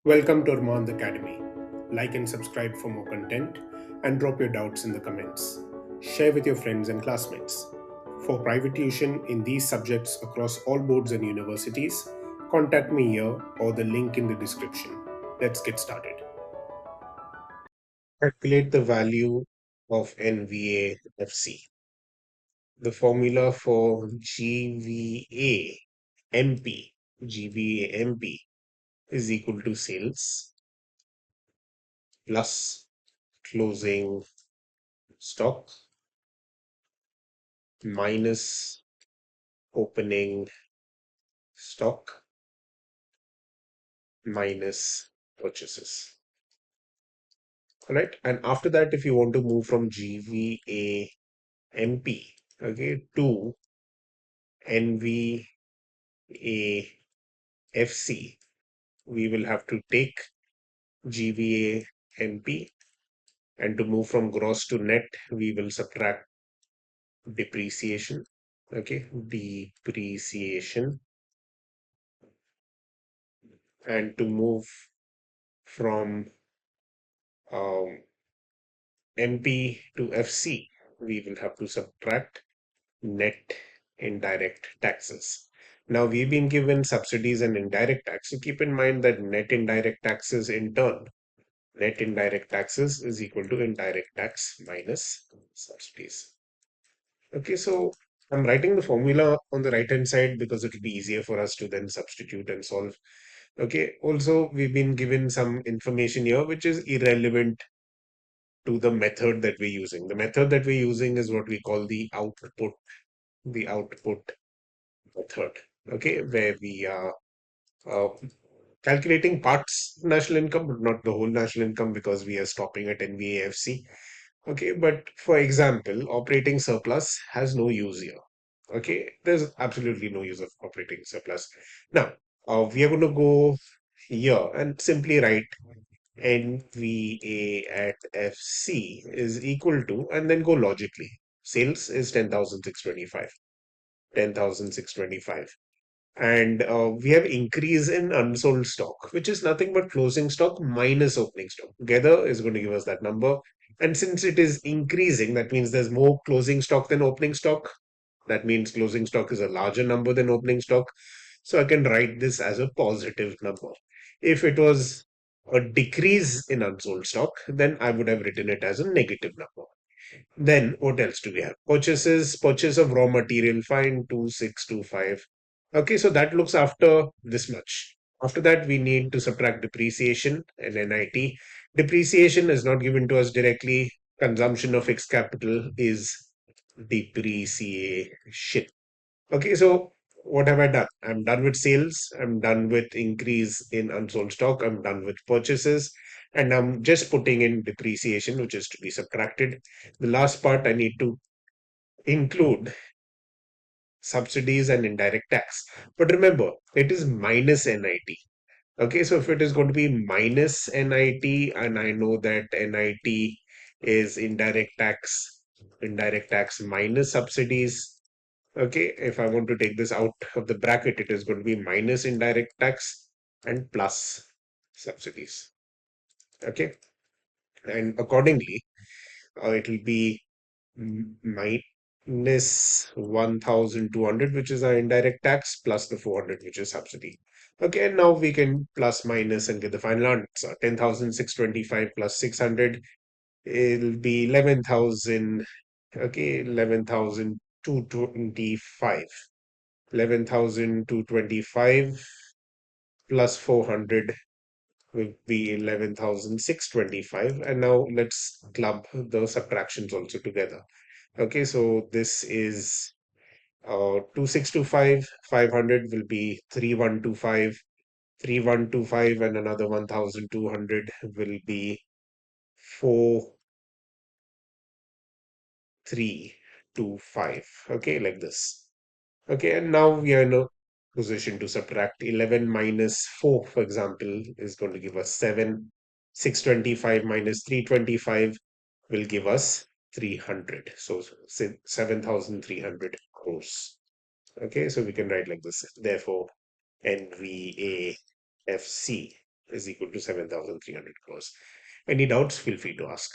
Welcome to Armand Academy. Like and subscribe for more content and drop your doubts in the comments. Share with your friends and classmates. For private tuition in these subjects across all boards and universities, contact me here or the link in the description. Let's get started. Calculate the value of NVA FC. The formula for GVA MP, GVA MP is equal to sales plus closing stock minus opening stock minus purchases. All right. And after that, if you want to move from GVA MP, okay, to NVA FC, we will have to take GVA MP, and to move from gross to net, we will subtract depreciation. Okay, depreciation. And to move from MP to FC, we will have to subtract net indirect taxes. Now, we've been given subsidies and indirect tax. So keep in mind that net indirect taxes in turn, net indirect taxes is equal to indirect tax minus subsidies. Okay, so I'm writing the formula on the right hand side because it will be easier for us to then substitute and solve. Okay, also, we've been given some information here which is irrelevant to the method that we're using. The method that we're using is what we call the output method. Okay, where we are uh, calculating parts national income, but not the whole national income because we are stopping at NVAFC. Okay, but for example, operating surplus has no use here. Okay, there's absolutely no use of operating surplus. Now, we are going to go here and simply write NVA at FC is equal to, and then go logically. Sales is 10,625. 10,625. And we have increase in unsold stock, which is nothing but closing stock minus opening stock. Together is going to give us that number. And since it is increasing, that means there's more closing stock than opening stock. That means closing stock is a larger number than opening stock. So I can write this as a positive number. If it was a decrease in unsold stock, then I would have written it as a negative number. Then what else do we have? Purchases, purchase of raw material, fine, 2625. Okay, so that looks after this much. After that, we need to subtract depreciation and NIT. Depreciation is not given to us directly. Consumption of fixed capital is depreciation. Okay, so what have I done? I'm done with sales. I'm done with increase in unsold stock. I'm done with purchases. And I'm just putting in depreciation, which is to be subtracted. The last part I need to include subsidies and indirect tax. But remember, it is minus NIT. Okay, so if it is going to be minus NIT, and I know that NIT is indirect tax minus subsidies. Okay, if I want to take this out of the bracket, it is going to be minus indirect tax and plus subsidies. Okay, and accordingly, it will be minus 1,200, which is our indirect tax, plus the 400, which is subsidy. Okay, and now we can plus minus and get the final answer. 10,625 plus 600, it'll be 11,000. Okay, 11,225. 11,225 plus 400 will be 11,625. And now let's club the subtractions also together. Okay, so this is 2625, 500 will be 3125, 3125, and another 1,200 will be 4,325. Okay, like this. Okay, and now we are in a position to subtract 11 minus 4, for example, is going to give us 7. 625 minus 325 will give us 300. So 7,300 crores. Okay, so we can write like this. Therefore, NVAFC is equal to 7,300 crores. Any doubts, feel free to ask.